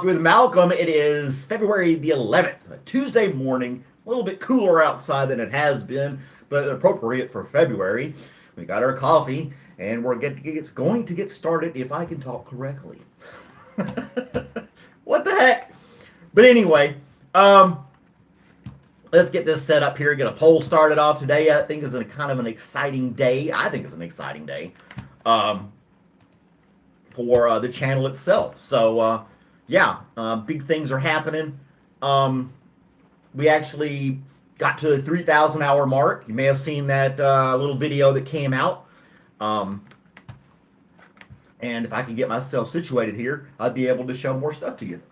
With Malcolm. It is February the 11th, a Tuesday morning, a little bit cooler outside than it has been, but appropriate for February. We got our coffee, and it's going to get started if I can talk correctly. What the heck? But anyway, let's get this set up here, get a poll started off today. I think is a kind of an exciting day. I think it's an exciting day for the channel itself. So, big things are happening. We actually got to the 3,000 hour mark. You may have seen that little video that came out. And if I could get myself situated here, I'd be able to show more stuff to you.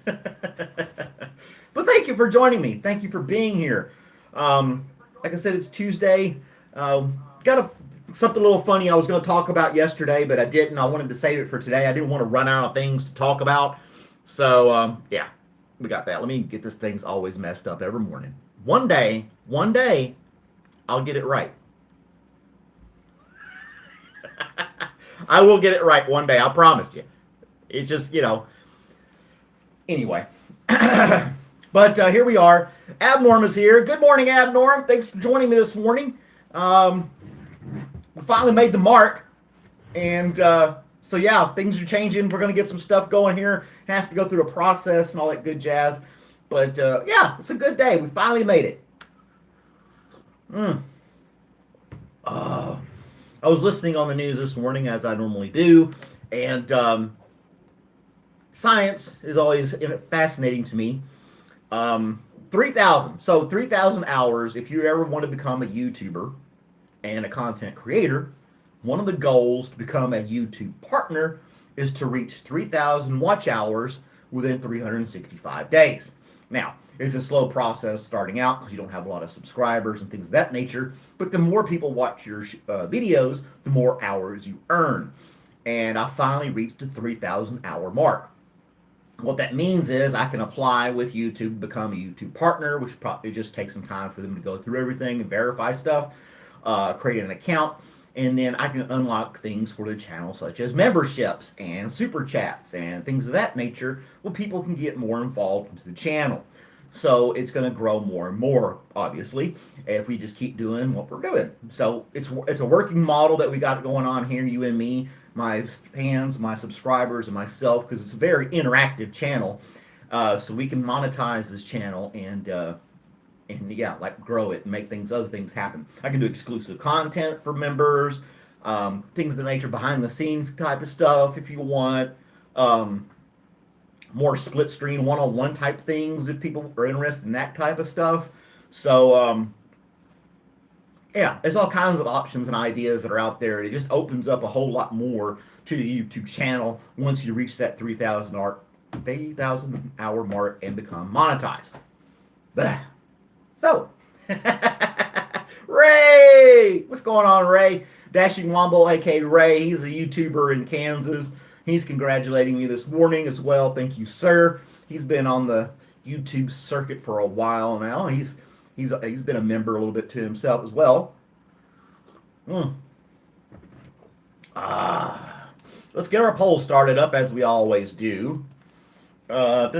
But thank you for joining me. Thank you for being here. Like I said, it's Tuesday. Something a little funny I was going to talk about yesterday, but I didn't. I wanted to save it for today. I didn't want to run out of things to talk about. So, we got that. Let me get this thing's always messed up every morning. One day, I'll get it right. I will get it right one day. I promise you. It's just, anyway. But here we are. Abnorm is here. Good morning, Abnorm. Thanks for joining me this morning. We finally made the mark. And things are changing. We're going to get some stuff going here. Have to go through a process and all that good jazz. But, it's a good day. We finally made it. I was listening on the news this morning, as I normally do. And science is always fascinating to me. 3,000. So 3,000 hours, if you ever want to become a YouTuber and a content creator, one of the goals to become a YouTube partner is to reach 3,000 watch hours within 365 days. Now, it's a slow process starting out because you don't have a lot of subscribers and things of that nature, but the more people watch your videos, the more hours you earn. And I finally reached the 3,000 hour mark. What that means is I can apply with YouTube to become a YouTube partner, which probably just takes some time for them to go through everything and verify stuff, create an account, and then I can unlock things for the channel such as memberships and super chats and things of that nature where people can get more involved into the channel. So it's going to grow more and more, obviously, if we just keep doing what we're doing. So it's a working model that we got going on here, you and me, my fans, my subscribers, and myself, because it's a very interactive channel. So we can monetize this channel and grow it and make other things happen. I can do exclusive content for members, things of the nature, behind the scenes type of stuff if you want, more split screen one-on-one type things if people are interested in that type of stuff. So there's all kinds of options and ideas that are out there. It just opens up a whole lot more to the YouTube channel once you reach that 3,000 hour mark and become monetized. So, Ray! What's going on, Ray? Dashing Womble, aka Ray. He's a YouTuber in Kansas. He's congratulating me this morning as well. Thank you, sir. He's been on the YouTube circuit for a while now. He's been a member a little bit to himself as well. Let's get our poll started up as we always do. Let's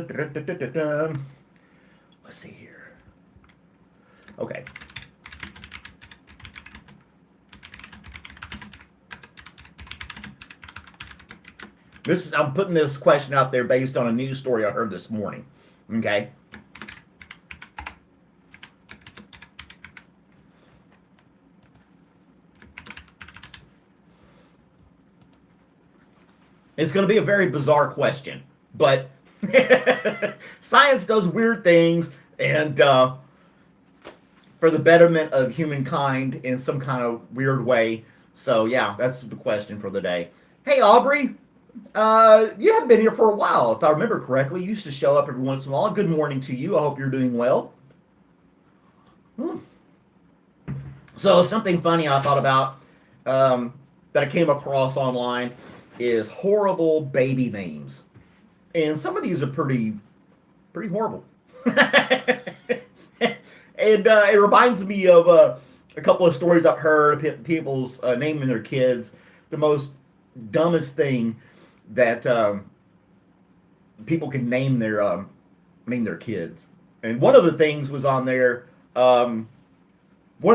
see here. Okay. I'm putting this question out there based on a news story I heard this morning. Okay. It's going to be a very bizarre question, but science does weird things, and for the betterment of humankind in some kind of weird way. So that's the question for the day. Hey, Aubrey. You haven't been here for a while, if I remember correctly. You used to show up every once in a while. Good morning to you. I hope you're doing well. So something funny I thought about that I came across online is horrible baby names. And some of these are pretty horrible. And it reminds me of a couple of stories I've heard of people's naming their kids the most dumbest thing that people can name their kids. And one of the things was on there. One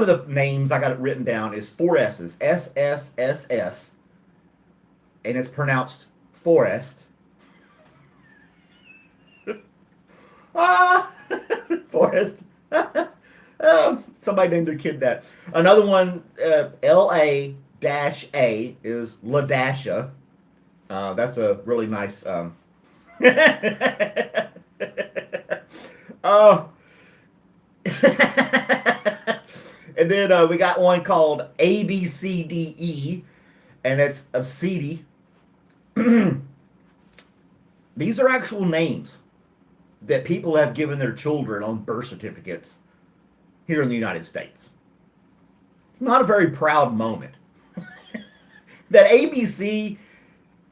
of the names I got it written down is four S's, SSSS, and it's pronounced Forest. Ah, Forest. Somebody named their kid that. Another one, LA-A is LaDasha. That's a really nice. Oh. And then we got one called ABCDE, and it's Obsidi. These are actual names that people have given their children on birth certificates here in the United States. It's not a very proud moment. That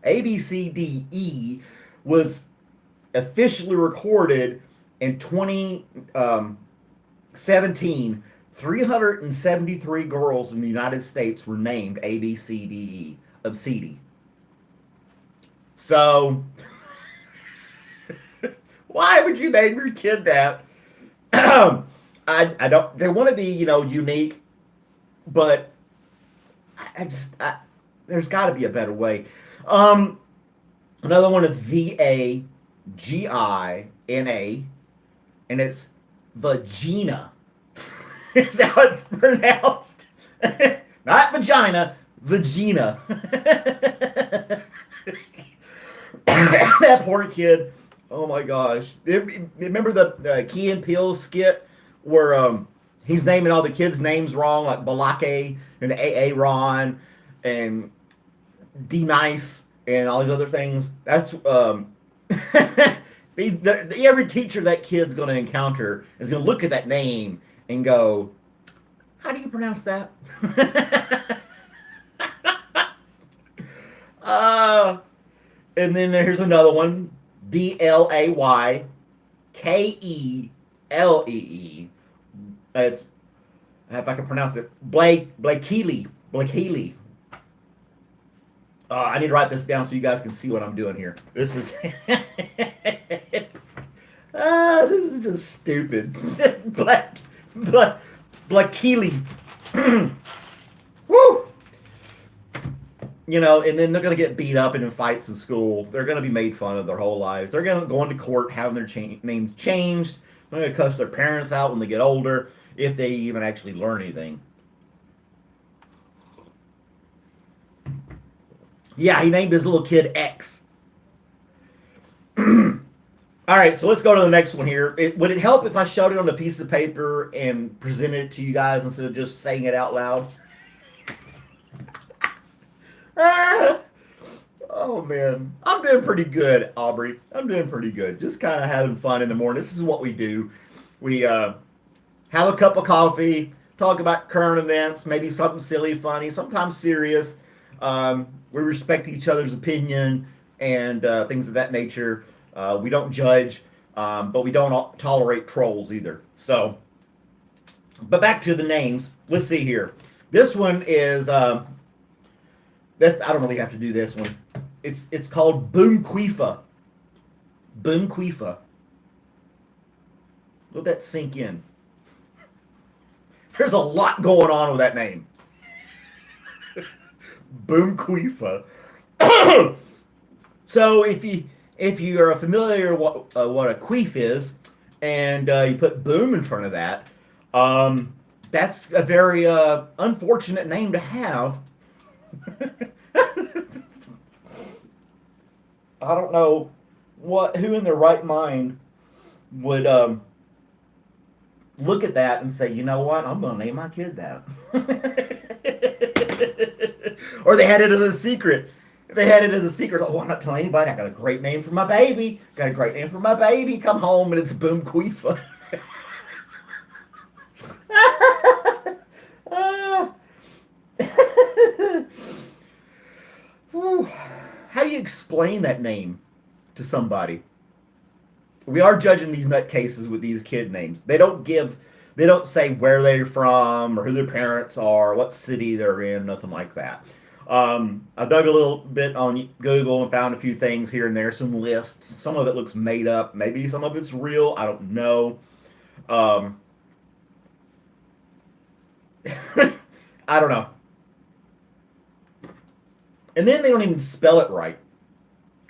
ABCDE was officially recorded in 2017. 373 girls in the United States were named ABCDE, Obsidi. So, why would you name your kid that? I don't. They want to be, unique, but there's got to be a better way. Another one is Vagina, and it's vagina. Is how it's pronounced. Not vagina, vagina. That poor kid. Oh my gosh. Remember the Key and Peele skit where he's naming all the kids' names wrong, like Balake and Aaron and D Nice and all these other things? That's every teacher that kid's going to encounter is going to look at that name and go, how do you pronounce that? And then there's another one, Blaykkelee. It's, if I can pronounce it, Blakeely. I need to write this down so you guys can see what I'm doing here. This is this is just stupid. It's Blakeely. Woo! And then they're going to get beat up and in fights in school. They're going to be made fun of their whole lives. They're going to go into court having their names changed. They're going to cuss their parents out when they get older, if they even actually learn anything. Yeah, he named his little kid X. All right, so let's go to the next one here. Would it help if I showed it on a piece of paper and presented it to you guys instead of just saying it out loud? Oh, man. I'm doing pretty good, Aubrey. I'm doing pretty good. Just kind of having fun in the morning. This is what we do. We have a cup of coffee, talk about current events, maybe something silly, funny, sometimes serious. We respect each other's opinion and things of that nature. We don't judge, but we don't tolerate trolls either. So, but back to the names. Let's see here. This one is this. I don't really have to do this one. It's called Boomqueefa. Boomqueefa. Let that sink in. There's a lot going on with that name. Boomqueefa. So if you are familiar what a queef is, and you put boom in front of that, that's a very unfortunate name to have. I don't know who in their right mind would look at that and say, you know what, I'm going to name my kid that. Or they had it as a secret. They had it as a secret. Oh, I'm not telling anybody. I got a great name for my baby. Got a great name for my baby. Come home and it's Boomqueefa. How do you explain that name to somebody? We are judging these nutcases with these kid names. They don't say where they're from or who their parents are, what city they're in, nothing like that. I dug a little bit on Google and found a few things here and there, some lists. Some of it looks made up. Maybe some of it's real. I don't know. Um, I don't know. And then they don't even spell it right.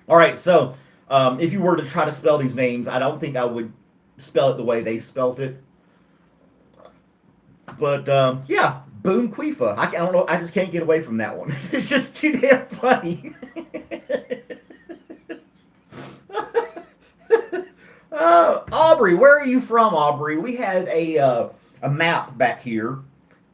All right, so if you were to try to spell these names, I don't think I would spell it the way they spelt it. But yeah, Boom Quifa. I don't know. I just can't get away from that one. It's just too damn funny. Aubrey, where are you from, Aubrey? We have a map back here,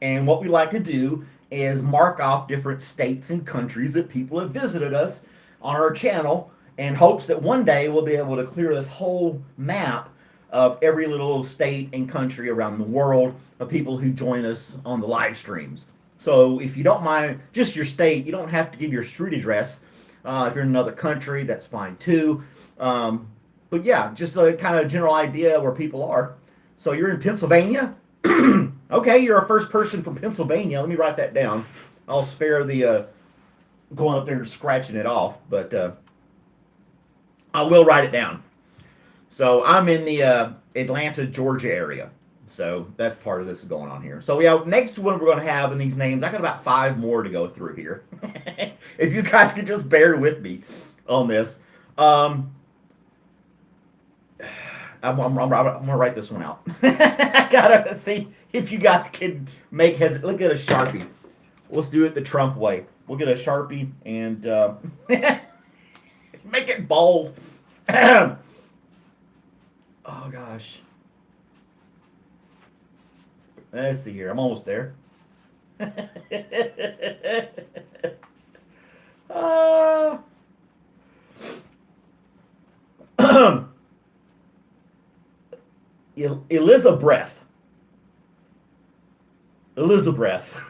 and what we like to do is mark off different states and countries that people have visited us on our channel, in hopes that one day we'll be able to clear this whole map of every little state and country around the world of people who join us on the live streams. So if you don't mind just your state, you don't have to give your street address. If you're in another country, that's fine too. But yeah, just a kind of general idea where people are. So you're in Pennsylvania? Okay, you're a first person from Pennsylvania. Let me write that down. I'll spare the going up there and scratching it off, but I will write it down. So I'm in the Atlanta, Georgia area. So that's part of this going on here. So yeah, next one we're going to have in these names, I got about 5 more to go through here. If you guys could just bear with me on this. I'm going to write this one out. I got to see if you guys can make heads. Look at a Sharpie. Let's do it the Trump way. We'll get a Sharpie and make it bold. Oh, gosh. Let's see here. I'm almost there. Elizabeth. Elizabeth.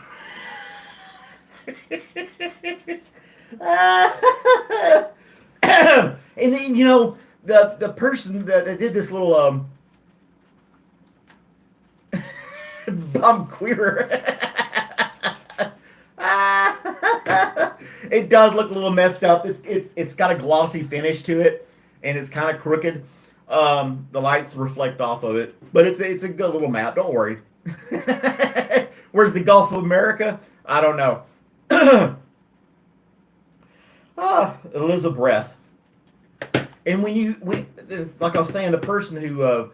And then, you know, the person that did this little I'm queer. It does look a little messed up. It's got a glossy finish to it, and it's kind of crooked. The lights reflect off of it, but it's a good little map. Don't worry. Where's the Gulf of America? I don't know. Elizabeth. And like I was saying, the person who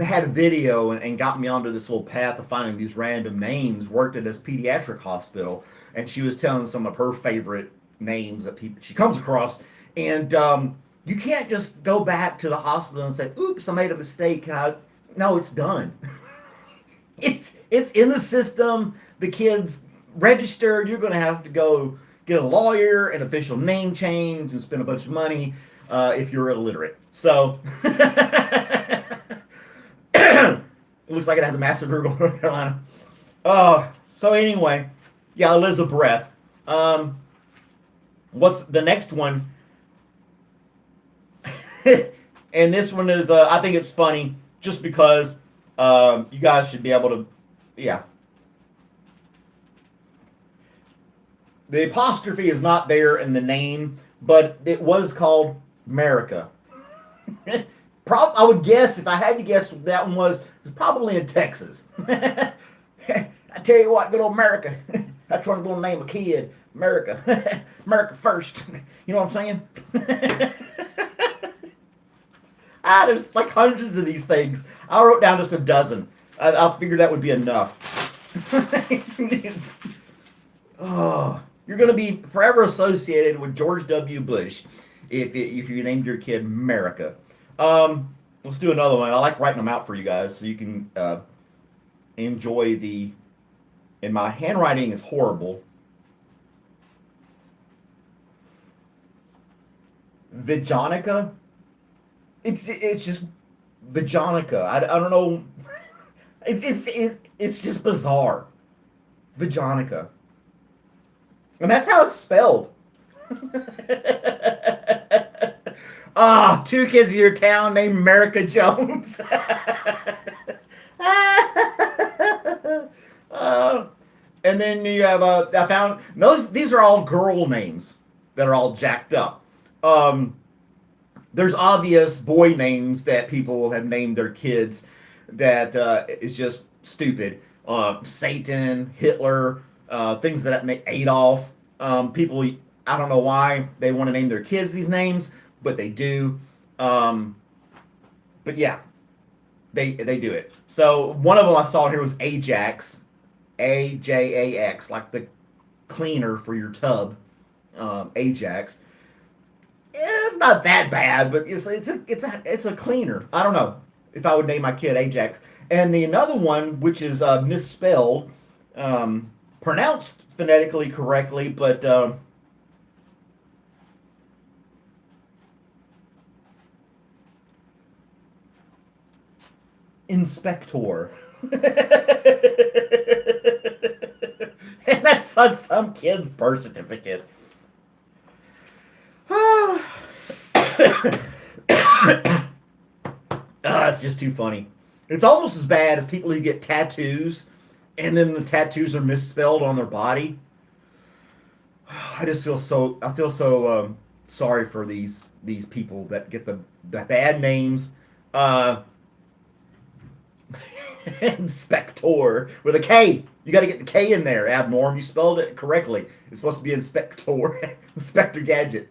had a video and got me onto this little path of finding these random names worked at this pediatric hospital, and she was telling some of her favorite names that she comes across, and you can't just go back to the hospital and say, "Oops, I made a mistake." No, it's done. It's in the system. The kid's registered. You're going to have to go get a lawyer, an official name change, and spend a bunch of money if you're illiterate. So it looks like it has a massive North Carolina. So anyway, yeah, Elizabeth. What's the next one? And this one is, I think it's funny just because you guys should be able to, yeah. The apostrophe is not there in the name, but it was called America. I would guess, if I had to guess what that one was, it was probably in Texas. I tell you what, good old America. That's what I'm going to name a kid. America. America first. You know what I'm saying? There's like hundreds of these things. I wrote down just a dozen. I figured that would be enough. Oh, you're going to be forever associated with George W. Bush if you named your kid America. Let's do another one. I like writing them out for you guys so you can enjoy the... And my handwriting is horrible. Vajonica? It's just Vajonica. I don't know. It's just bizarre. Vajonica. And that's how it's spelled. Two kids in your town named America Jones. And then you have I found these are all girl names that are all jacked up. Um, there's obvious boy names that people have named their kids that is just stupid. Satan, Hitler, things that make Adolf. People, I don't know why they want to name their kids these names, but they do. Um, but yeah, they do it. So one of them I saw here was Ajax, Ajax, like the cleaner for your tub, Ajax. It's not that bad, but it's a cleaner. I don't know if I would name my kid Ajax. And the another one, which is misspelled, pronounced phonetically correctly, but inspector. And that's on some kid's birth certificate. It's just too funny. It's almost as bad as people who get tattoos and then the tattoos are misspelled on their body. I feel so sorry for these people that get the bad names. Inspector with a K. You got to get the K in there, Abnorm. You spelled it correctly. It's supposed to be Inspector. Inspector Gadget.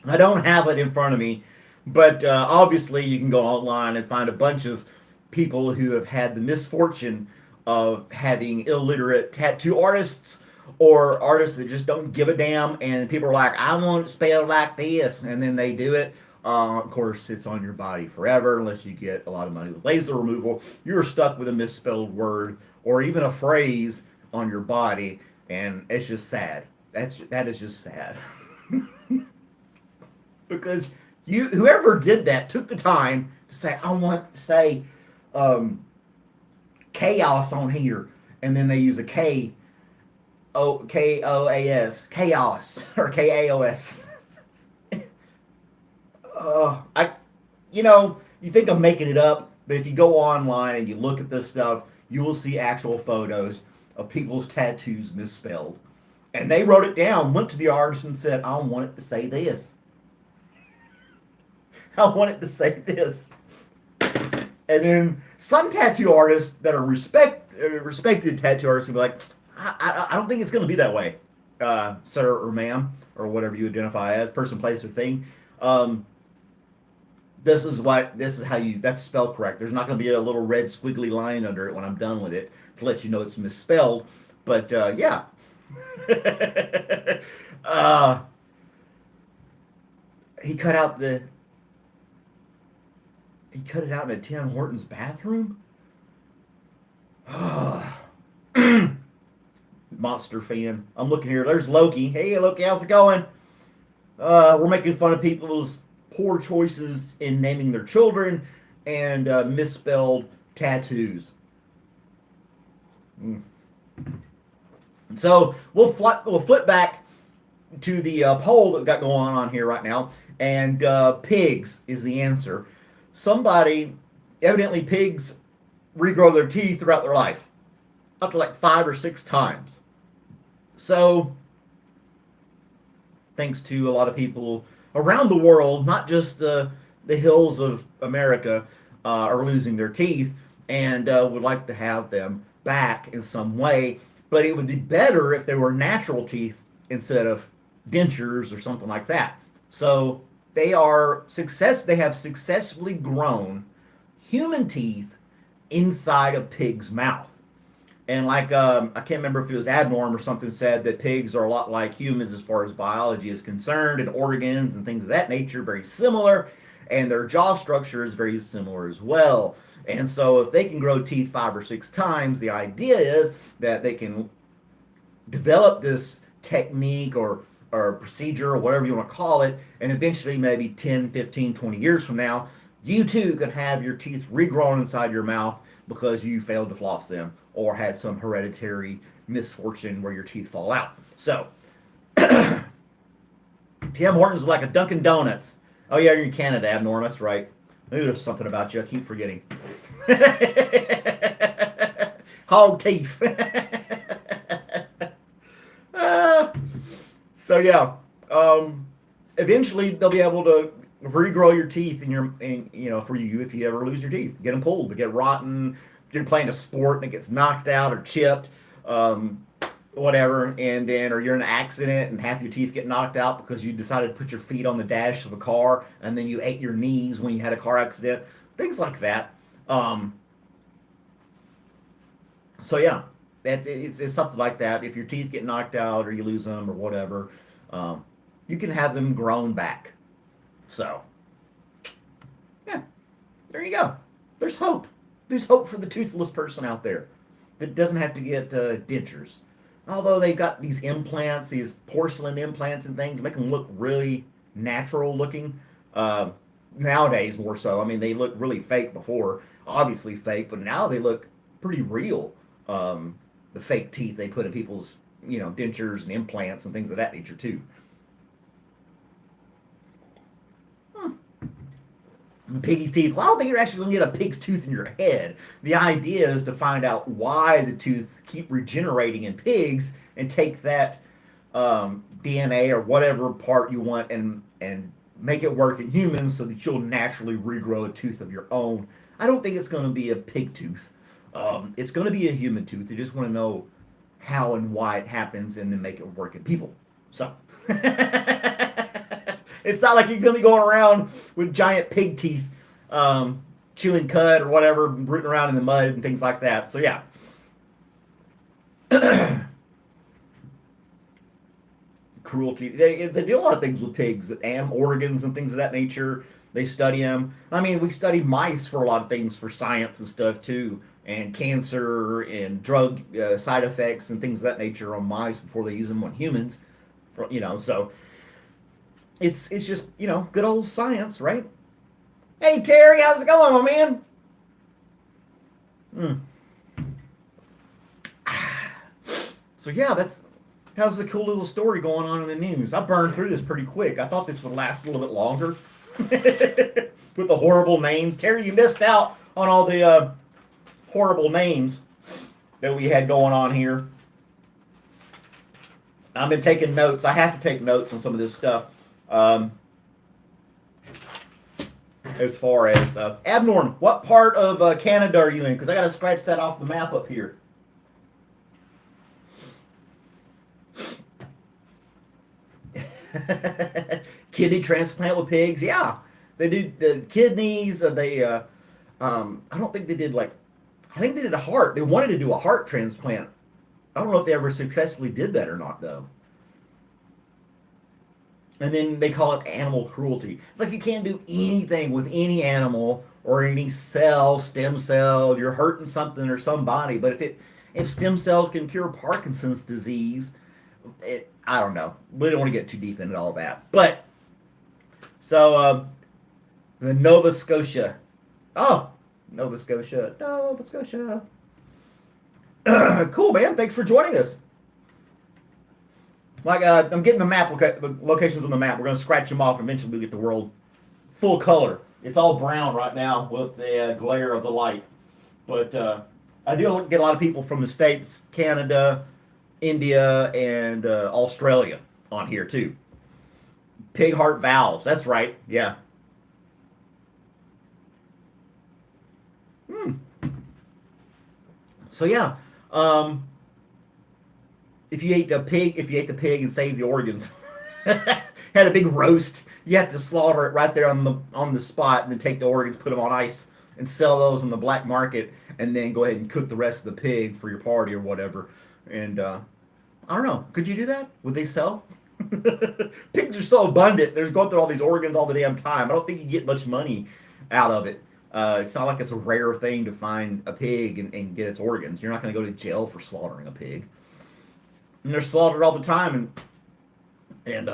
I don't have it in front of me, but obviously you can go online and find a bunch of people who have had the misfortune of having illiterate tattoo artists or artists that just don't give a damn, and people are like, I want it spelled like this, and then they do it. Of course, it's on your body forever unless you get a lot of money with laser removal. You're stuck with a misspelled word or even a phrase on your body, and it's just sad. That is just sad. Because whoever did that took the time to say, I want to say chaos on here, and then they use a K-O-A-S, chaos, or K-A-O-S. You think I'm making it up, but if you go online and you look at this stuff, you will see actual photos of people's tattoos misspelled. And they wrote it down, went to the artist and said, I want it to say this. I want it to say this. And then some tattoo artists that are respected tattoo artists will be like, I don't think it's going to be that way, sir or ma'am, or whatever you identify as, person, place, or thing. This is how that's spelled correct. There's not going to be a little red squiggly line under it when I'm done with it to let you know it's misspelled. But yeah. He cut it out in a Tim Hortons bathroom? Monster fan. I'm looking here. There's Loki. Hey, Loki, how's it going? We're making fun of people's poor choices in naming their children and misspelled tattoos. So we'll flip back to the poll that we've got going on here right now, and pigs is the answer. Evidently pigs regrow their teeth throughout their life, up to like 5 or 6 times. So, thanks to a lot of people around the world, not just the hills of America, are losing their teeth and would like to have them back in some way. But it would be better if they were natural teeth instead of dentures or something like that. So they have successfully grown human teeth inside a pig's mouth. And I can't remember if it was Abnorm or something said that pigs are a lot like humans as far as biology is concerned, and organs and things of that nature very similar, and their jaw structure is very similar as well. And so if they can grow teeth 5 or 6 times, the idea is that they can develop this technique or procedure or whatever you want to call it, and eventually maybe 10, 15, 20 years from now, you too could have your teeth regrown inside your mouth because you failed to floss them or had some hereditary misfortune where your teeth fall out. So, Tim Hortons is like a Dunkin' Donuts. Oh yeah, you're in Canada, Abnorm, that's right. Maybe there's something about you, I keep forgetting. Hog teeth. uh, so yeah, eventually they'll be able to regrow your teeth for you if you ever lose your teeth, get them pulled, they get rotten. You're playing a sport and it gets knocked out or chipped, whatever, and then or you're in an accident and half your teeth get knocked out because you decided to put your feet on the dash of a car and then you ate your knees when you had a car accident, things like that. So yeah, it's something like that. If your teeth get knocked out or you lose them or whatever, you can have them grown back. So yeah, there you go. There's hope. There's hope for the toothless person out there that doesn't have to get dentures. Although they've got these implants, these porcelain implants and things, make them look really natural looking. Nowadays, more so. I mean, they look really fake before, obviously fake, but now they look pretty real. The fake teeth they put in people's, dentures and implants and things of that nature too. Piggy's teeth. Well, I don't think you're actually going to get a pig's tooth in your head. The idea is to find out why the tooth keep regenerating in pigs and take that DNA or whatever part you want and make it work in humans so that you'll naturally regrow a tooth of your own. I don't think it's going to be a pig tooth. It's going to be a human tooth. You just want to know how and why it happens and then make it work in people. So... It's not like you're going to be going around with giant pig teeth, chewing cud or whatever, rooting around in the mud and things like that. So, yeah. Cruelty. They do a lot of things with pigs, animal organs and things of that nature. They study them. I mean, we study mice for a lot of things for science and stuff, too, and cancer and drug side effects and things of that nature on mice before they use them on humans. So... It's just, good old science, right? Hey, Terry, how's it going, my man? So, yeah, that was a cool little story going on in the news. I burned through this pretty quick. I thought this would last a little bit longer with the horrible names. Terry, you missed out on all the horrible names that we had going on here. I've been taking notes. I have to take notes on some of this stuff. As far as Abnorm, what part of Canada are you in? Because I got to scratch that off the map up here. Kidney transplant with pigs, yeah, they do the kidneys. I don't think they did I think they did a heart. They wanted to do a heart transplant. I don't know if they ever successfully did that or not, though. And then they call it animal cruelty. It's like you can't do anything with any animal or any stem cell. You're hurting something or somebody. But if stem cells can cure Parkinson's disease, I don't know. We don't want to get too deep into all that. But, so, the Nova Scotia. Oh, Nova Scotia. Cool, man. Thanks for joining us. I'm getting the map locations on the map. We're going to scratch them off and eventually we'll get the world full color. It's all brown right now with the glare of the light. But I do get a lot of people from the States, Canada, India, and Australia on here too. Pig heart valves. That's right. Yeah. So yeah. If you ate the pig and saved the organs, had a big roast, you have to slaughter it right there on the spot, and then take the organs, put them on ice, and sell those on the black market, and then go ahead and cook the rest of the pig for your party or whatever. And I don't know, could you do that? Would they sell? Pigs are so abundant; they're going through all these organs all the damn time. I don't think you get much money out of it. It's not like it's a rare thing to find a pig and get its organs. You're not going to go to jail for slaughtering a pig. And they're slaughtered all the time, and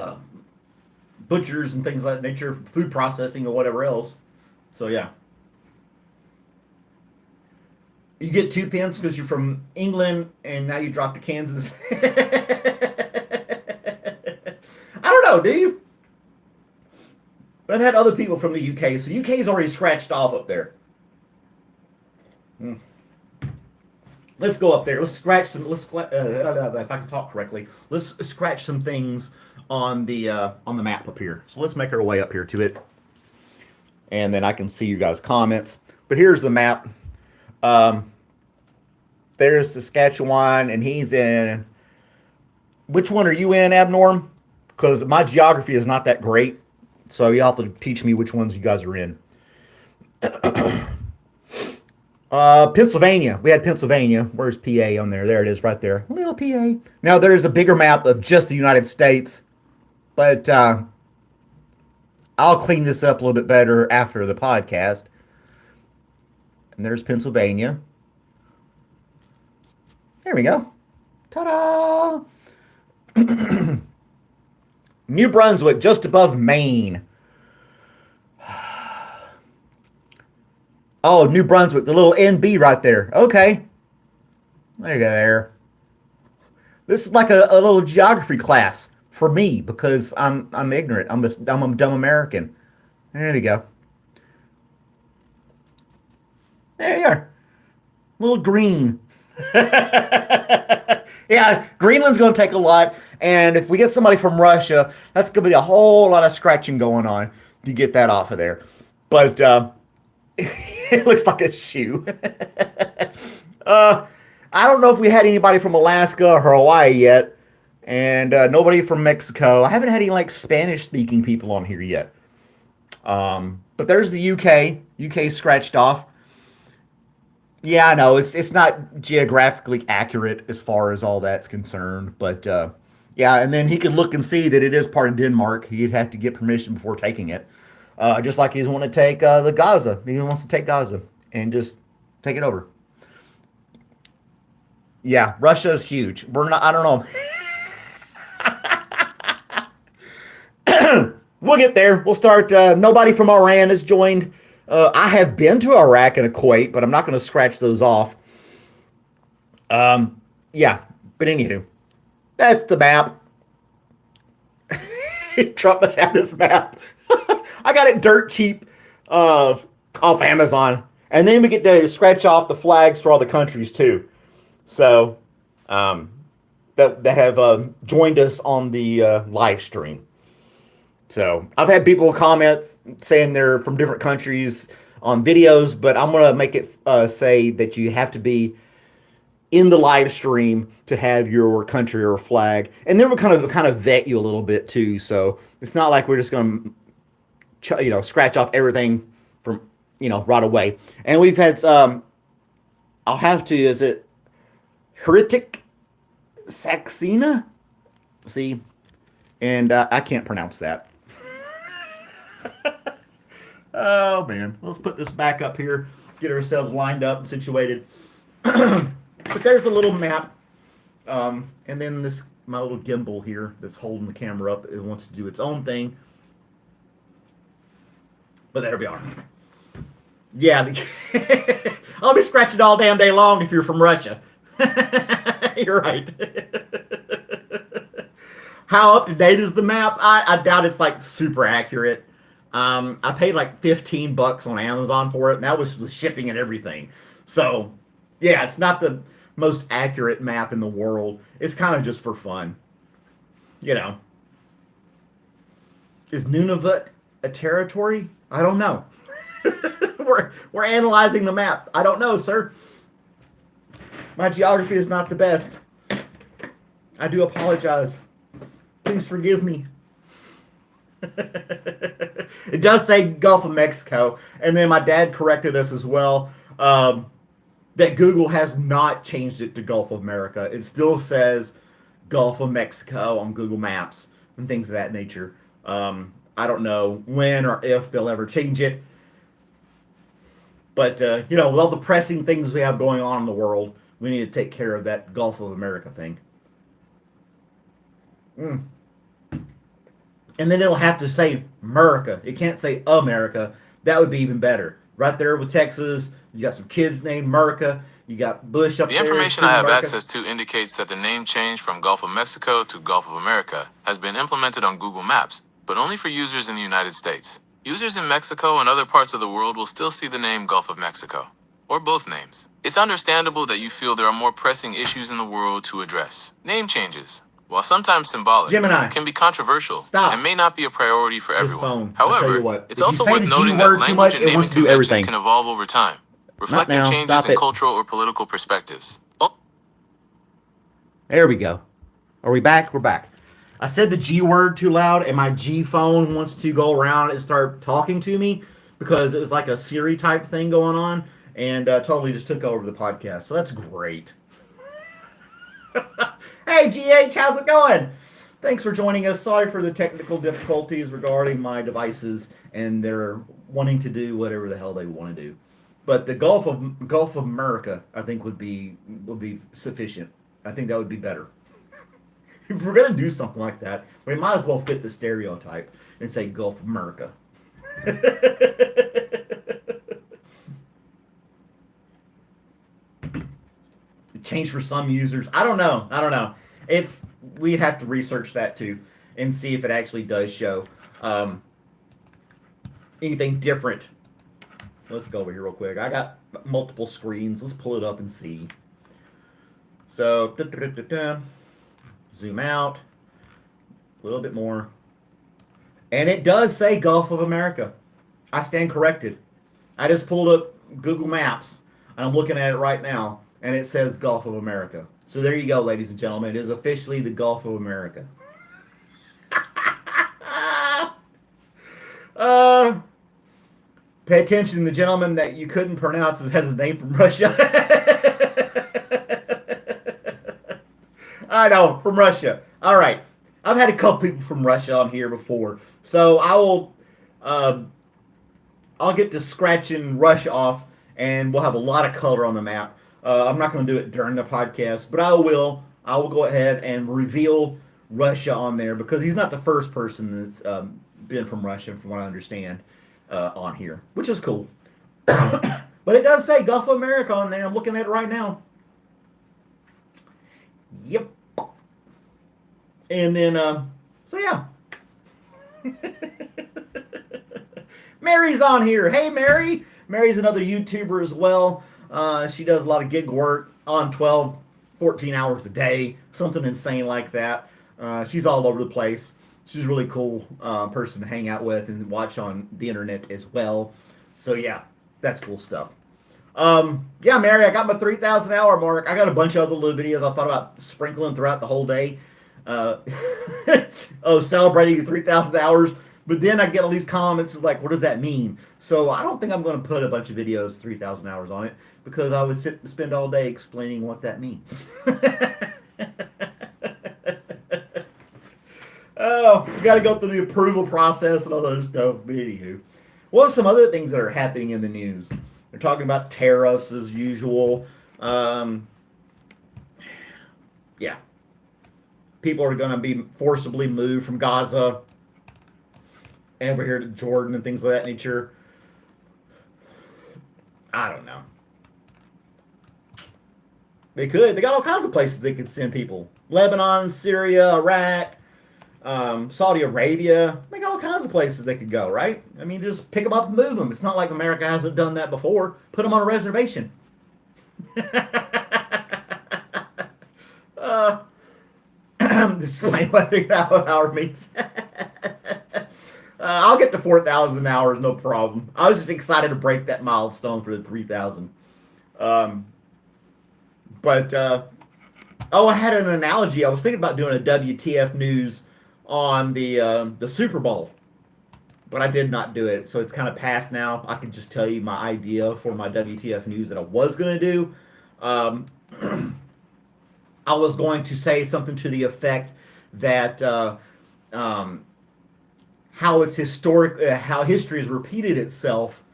butchers and things of that nature, food processing or whatever else. So yeah, you get 2 pence because you're from England, and now you drop to Kansas. I don't know, do you? But I've had other people from the UK, so UK's already scratched off up there. Let's go up there. Let's scratch some. If I can talk correctly, let's scratch some things on the map up here. So let's make our way up here to it, and then I can see you guys' comments. But here's the map. There's Saskatchewan, and he's in. Which one are you in, Abnorm? Because my geography is not that great, so you have to teach me which ones you guys are in. Pennsylvania. We had Pennsylvania. Where's PA on there? There it is, right there. Little PA. Now there's a bigger map of just the United States, but I'll clean this up a little bit better after the podcast. And there's Pennsylvania. There we go. Ta-da! New Brunswick, just above Maine. Oh, New Brunswick, the little NB right there. Okay. There you go there. This is like a little geography class for me because I'm ignorant. I'm a dumb American. There we go. There you are. Little green. Yeah, Greenland's going to take a lot. And if we get somebody from Russia, that's going to be a whole lot of scratching going on to get that off of there. But it looks like a shoe. I don't know if we had anybody from Alaska or Hawaii yet. And nobody from Mexico. I haven't had any like Spanish-speaking people on here yet. But there's the UK. UK scratched off. Yeah, I know it's not geographically accurate as far as all that's concerned, but yeah, and then he can look and see that it is part of Denmark. He'd have to get permission before taking it, just like he's want to take the Gaza. He wants to take Gaza and just take it over. Yeah, Russia is huge. We're not. I don't know. We'll get there. We'll start. Nobody from Iran has joined. I have been to Iraq and Kuwait, but I'm not going to scratch those off. Yeah, but anywho, that's the map. Trump must have this map. I got it dirt cheap off Amazon. And then we get to scratch off the flags for all the countries too. So that have joined us on the live stream. So I've had people comment saying they're from different countries on videos, but I'm going to make it say that you have to be in the live stream to have your country or flag. And then we'll kind of vet you a little bit too. So it's not like we're just going to, scratch off everything from, right away. And we've had, is it Heretic Saxena? See? And I can't pronounce that. Oh man, let's put this back up here, get ourselves lined up and situated. But there's a little map, and then my little gimbal here that's holding the camera up. It wants to do its own thing, but there we are. Yeah, I'll be scratching all damn day long if you're from Russia. You're right. How up to date is the map? I doubt it's like super accurate. I paid like $15 on Amazon for it, and that was the shipping and everything. So, yeah, it's not the most accurate map in the world. It's kind of just for fun. Is Nunavut a territory? I don't know. We're analyzing the map. I don't know, sir. My geography is not the best. I do apologize. Please forgive me. It does say Gulf of Mexico. And then my dad corrected us as well that Google has not changed it to Gulf of America. It still says Gulf of Mexico on Google Maps and things of that nature. I don't know when or if they'll ever change it. But, with all the pressing things we have going on in the world, we need to take care of that Gulf of America thing. And then it'll have to say America. It can't say America. That would be even better. Right there with Texas, you got some kids named America. You got Bush up there. The information I have access to indicates that the name change from Gulf of Mexico to Gulf of America has been implemented on Google Maps, but only for users in the United States. Users in Mexico and other parts of the world will still see the name Gulf of Mexico, or both names. It's understandable that you feel there are more pressing issues in the world to address. Name changes, while sometimes symbolic, Gemini, can be controversial stop. and may not be a priority for This everyone. phone. I tell you However, what. it's If you also say worth the G noting that word too language much, and it naming wants to do conventions everything. can evolve over time, reflecting now. changes Stop in it. cultural or political perspectives. Oh, There we go. Are we back? We're back. I said the G word too loud, and my G phone wants to go around and start talking to me because it was like a Siri type thing going on, and totally just took over the podcast. So that's great. Hey, GH, how's it going? Thanks for joining us. Sorry for the technical difficulties regarding my devices, and they're wanting to do whatever the hell they want to do. But the Gulf of America, I think, would be sufficient. I think that would be better. If we're gonna do something like that, we might as well fit the stereotype and say Gulf of America. Change for some users. I don't know. We'd have to research that too and see if it actually does show anything different. Let's go over here real quick. I got multiple screens. Let's pull it up and see. So zoom out a little bit more, and it does say Gulf of America. I stand corrected. I just pulled up Google Maps and I'm looking at it right now, and it says Gulf of America. So there you go, ladies and gentlemen. It is officially the Gulf of America. Pay attention, the gentleman that you couldn't pronounce has his name from Russia. I know, from Russia. All right. I've had a couple people from Russia on here before, so I'll get to scratching Russia off, and we'll have a lot of color on the map. I'm not going to do it during the podcast, but I will. I will go ahead and reveal Russia on there because he's not the first person that's been from Russia, from what I understand, on here, which is cool. But it does say Gulf of America on there. I'm looking at it right now. Yep. And then, so yeah. Mary's on here. Hey, Mary. Mary's another YouTuber as well. She does a lot of gig work on 12, 14 hours a day, something insane like that. She's all over the place. She's a really cool person to hang out with and watch on the internet as well. So yeah, that's cool stuff. Yeah, Mary, I got my 3,000 hour mark. I got a bunch of other little videos I thought about sprinkling throughout the whole day. Celebrating 3,000 hours. But then I get all these comments like, what does that mean? So I don't think I'm going to put a bunch of videos 3,000 hours on it because I would spend all day explaining what that means. Oh, we got to go through the approval process and all that other stuff. But anywho, what are some other things that are happening in the news? They're talking about tariffs as usual. Yeah. People are going to be forcibly moved from Gaza and over here to Jordan and things of that nature. I don't know. They could. They got all kinds of places they could send people. Lebanon, Syria, Iraq, Saudi Arabia. They got all kinds of places they could go, right? I mean, just pick them up and move them. It's not like America hasn't done that before. Put them on a reservation. Explain what 3,000 hour means. I'll get to 4,000 hours, no problem. I was just excited to break that milestone for the 3,000. I had an analogy. I was thinking about doing a WTF news on the Super Bowl, but I did not do it. So it's kind of past now. I can just tell you my idea for my WTF news that I was going to do. I was going to say something to the effect that how it's historic, how history has repeated itself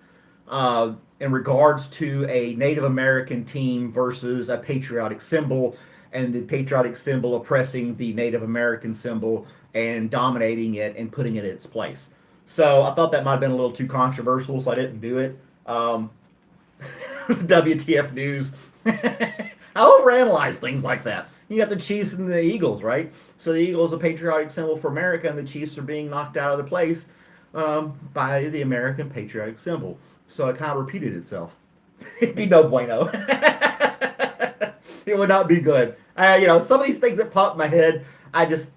in regards to a Native American team versus a patriotic symbol, and the patriotic symbol oppressing the Native American symbol and dominating it and putting it in its place. So I thought that might have been a little too controversial, so I didn't do it. WTF news. I overanalyze things like that. You got the Chiefs and the Eagles, right? So the Eagles are a patriotic symbol for America, and the Chiefs are being knocked out of the place by the American patriotic symbol. So it kind of repeated itself. It'd be no bueno. It would not be good. Some of these things that pop in my head, I just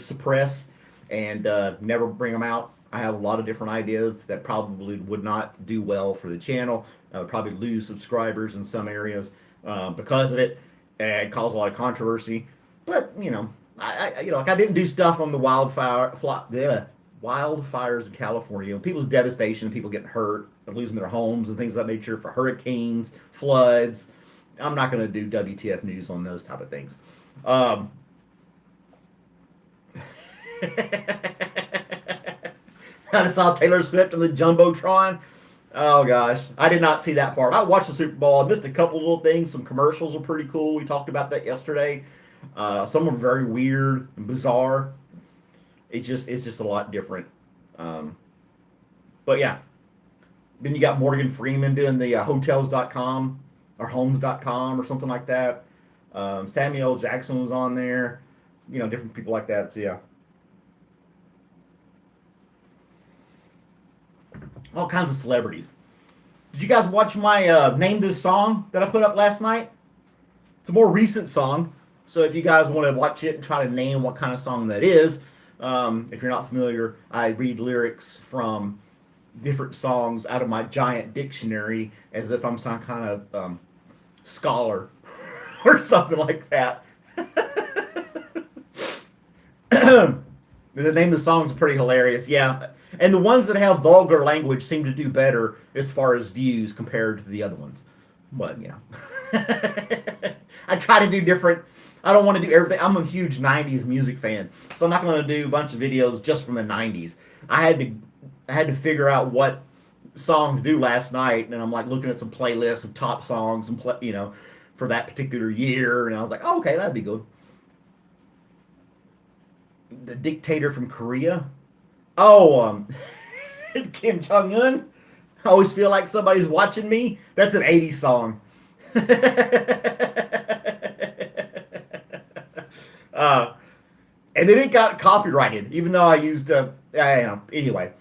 suppress and never bring them out. I have a lot of different ideas that probably would not do well for the channel. I would probably lose subscribers in some areas because of it, and cause a lot of controversy. But like I didn't do stuff on the wildfires in California, people's devastation, people getting hurt, losing their homes, and things of that nature for hurricanes, floods. I'm not going to do WTF news on those type of things. I saw Taylor Swift on the Jumbotron. Oh gosh, I did not see that part. I watched the Super Bowl. I missed a couple little things. Some commercials were pretty cool. We talked about that yesterday. Some were very weird and bizarre. It's just a lot different. But yeah, then you got Morgan Freeman doing the hotels.com or homes.com or something like that. Samuel L. Jackson was on there. Different people like that. So yeah. All kinds of celebrities. Did you guys watch my Name This Song that I put up last night? It's a more recent song. So if you guys want to watch it and try to name what kind of song that is, if you're not familiar, I read lyrics from different songs out of my giant dictionary as if I'm some kind of scholar or something like that. The name of the songs are pretty hilarious, yeah. And the ones that have vulgar language seem to do better as far as views compared to the other ones. But, I try to do different. I don't want to do everything. I'm a huge 90s music fan, so I'm not going to do a bunch of videos just from the 90s. I had to figure out what song to do last night, and I'm like looking at some playlists of top songs and for that particular year, and I was like, oh, okay, that'd be good. The dictator from Korea. Oh, Kim Jong-un. I always feel like somebody's watching me. That's an 80s song. And then it got copyrighted, even though I used anyway.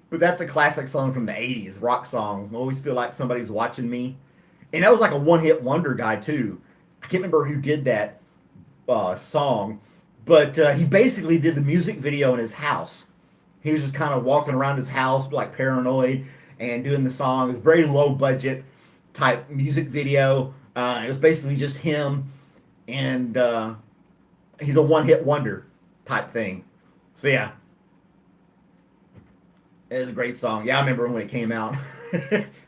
But that's a classic song from the 80s, rock song. I always feel like somebody's watching me. And that was like a one-hit wonder guy, too. I can't remember who did that song, but he basically did the music video in his house. He was just kind of walking around his house like paranoid and doing the song. It was very low budget type music video. It was basically just him, and he's a one-hit wonder type thing. So yeah, it was a great song. Yeah, I remember when it came out.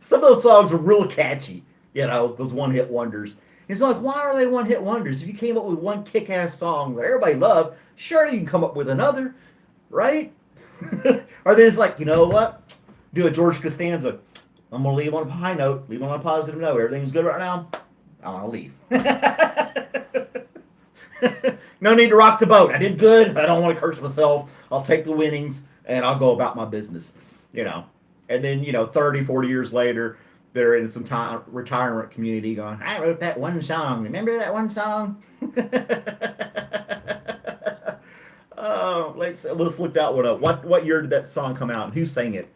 Some of those songs are real catchy, those one-hit wonders. It's like, why are they one-hit wonders? If you came up with one kick-ass song that everybody loved, sure you can come up with another, right? Or they're just like, you know what? Do a George Costanza. I'm going to leave on a high note, leave on a positive note. Everything's good right now. I want to leave. No need to rock the boat. I did good. I don't want to curse myself. I'll take the winnings and I'll go about my business, And then, 30, 40 years later, they're in some retirement community going, I wrote that one song. Remember that one song? Oh, let's look that one up. What year did that song come out and who sang it?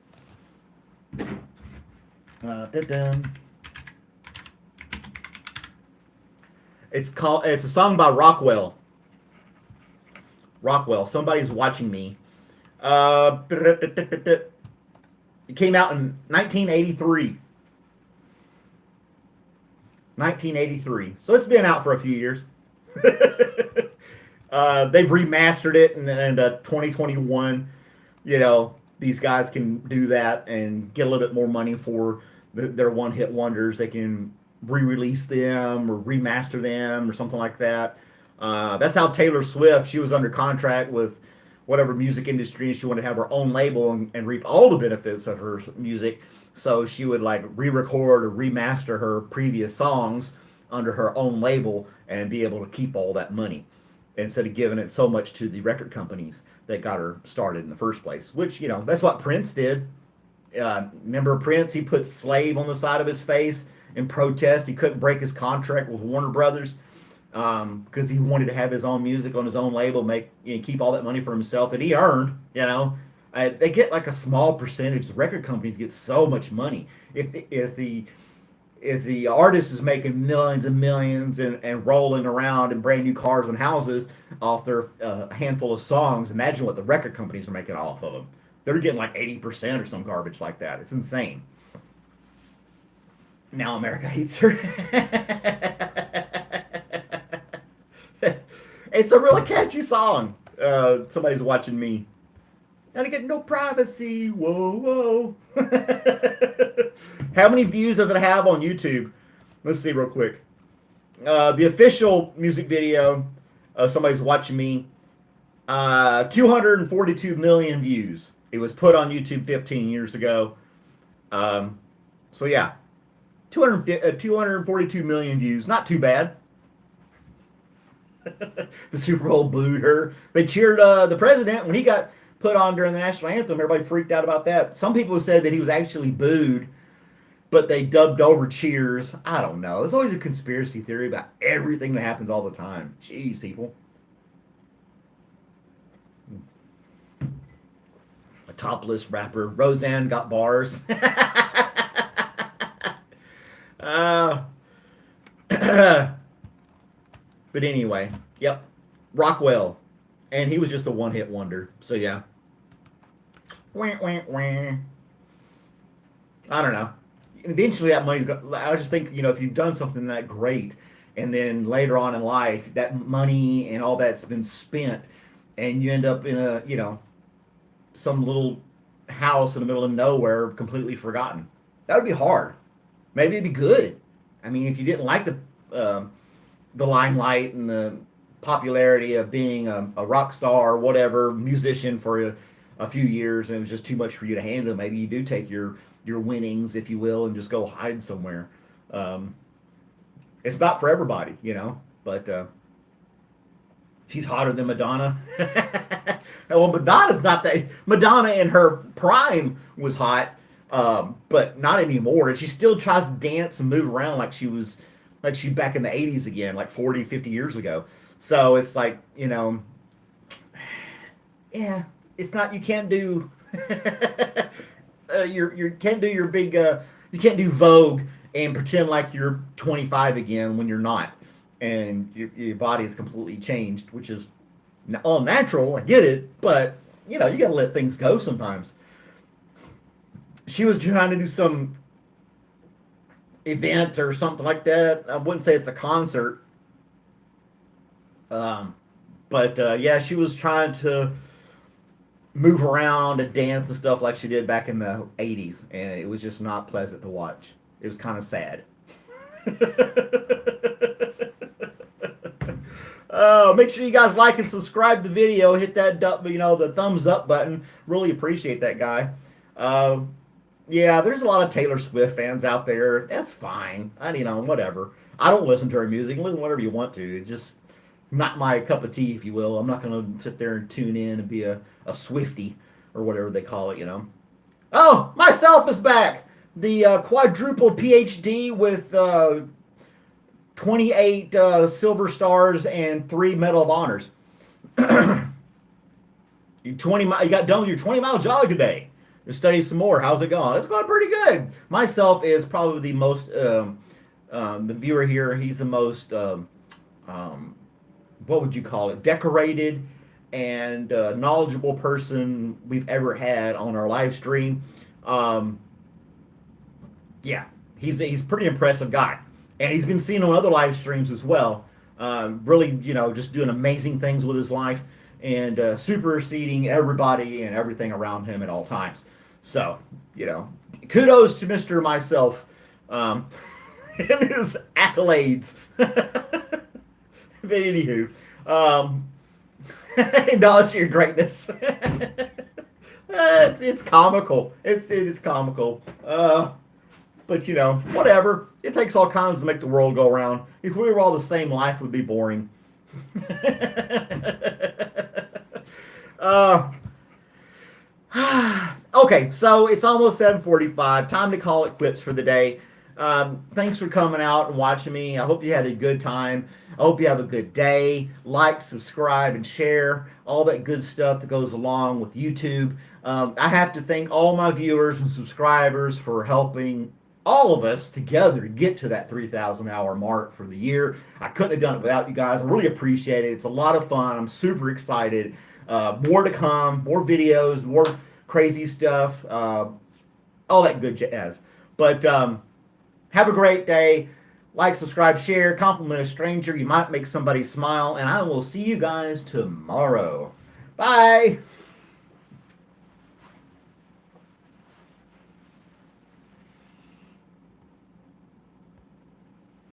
It's a song by Rockwell. Somebody's Watching Me. It came out in 1983. 1983. So it's been out for a few years. They've remastered it in 2021. These guys can do that and get a little bit more money for their one-hit wonders. They can re-release them or remaster them or something like that. That's how Taylor Swift, she was under contract with whatever music industry, and she wanted to have her own label and reap all the benefits of her music. So she would like re-record or remaster her previous songs under her own label and be able to keep all that money instead of giving it so much to the record companies that got her started in the first place, which, that's what Prince did. Remember Prince? He put slave on the side of his face in protest. He couldn't break his contract with Warner Brothers because he wanted to have his own music on his own label, keep all that money for himself, and he earned, they get like a small percentage. The record companies get so much money. If if the artist is making millions and millions and rolling around in brand new cars and houses off their handful of songs, imagine what the record companies are making off of them. They're getting like 80% or some garbage like that. It's insane. Now America hates her. It's a really catchy song. Somebody's watching me. And I get no privacy. Whoa, whoa. How many views does it have on YouTube? Let's see real quick. The official music video, somebody's watching me. 242 million views. It was put on YouTube 15 years ago. So yeah, 242 million views. Not too bad. The Super Bowl booed her. They cheered the president when he got put on during the national anthem. Everybody freaked out about that. Some people said that he was actually booed, but they dubbed over cheers. I don't know. There's always a conspiracy theory about everything that happens all the time. Jeez, people. A topless rapper. Roseanne got bars. But anyway, yep, Rockwell, and he was just a one-hit wonder. So yeah, wah, wah, wah. I don't know. Eventually, that money's going. I just think, if you've done something that great, and then later on in life, that money and all that's been spent, and you end up in a some little house in the middle of nowhere, completely forgotten. That would be hard. Maybe it'd be good. I mean, if you didn't like the limelight and the popularity of being a rock star or whatever, musician for a few years, and it was just too much for you to handle, maybe you do take your winnings, if you will, and just go hide somewhere. It's not for everybody, but she's hotter than Madonna. Well, Madonna's not that. Madonna in her prime was hot, but not anymore. And she still tries to dance and move around like she back in the 80s again, like 40, 50 years ago. So it's like, yeah, it's not, you can't do, you can't do your big, you can't do Vogue and pretend like you're 25 again when you're not. And your body is completely changed, which is all natural. I get it, but you got to let things go sometimes. She was trying to do some event or something like that. I wouldn't say it's a concert. But yeah, she was trying to move around and dance and stuff like she did back in the 80s. And it was just not pleasant to watch. It was kind of sad. Make sure you guys like and subscribe the video. Hit that, the thumbs up button. Really appreciate that, guy. Yeah, there's a lot of Taylor Swift fans out there. That's fine. Whatever. I don't listen to her music. Listen to whatever you want to. It's just not my cup of tea, if you will. I'm not going to sit there and tune in and be a Swiftie or whatever they call it, Oh, myself is back. The quadruple PhD with 28 silver stars and 3 Medal of Honors. You got done with your 20-mile jog today. You study some more. How's it going? It's going pretty good. Myself is probably the most, the viewer here, he's the most, what would you call it, decorated and knowledgeable person we've ever had on our live stream. Yeah, he's a pretty impressive guy. And he's been seen on other live streams as well. Really, just doing amazing things with his life and superseding everybody and everything around him at all times. So, kudos to Mr. Myself and his accolades. But anywho, acknowledge your greatness. It's comical. It is comical. But whatever. It takes all kinds to make the world go around. If we were all the same, life would be boring. Okay, so it's almost 7:45. Time to call it quits for the day. Thanks for coming out and watching me. I hope you had a good time. I hope you have a good day. Like, subscribe, and share. All that good stuff that goes along with YouTube. I have to thank all my viewers and subscribers for helping all of us together to get to that 3,000 hour mark for the year. I couldn't have done it without you guys. I really appreciate it. It's a lot of fun. I'm super excited. More to come, more videos, more crazy stuff, all that good jazz. But have a great day. Like, subscribe, share, compliment a stranger. You might make somebody smile. And I will see you guys tomorrow. Bye.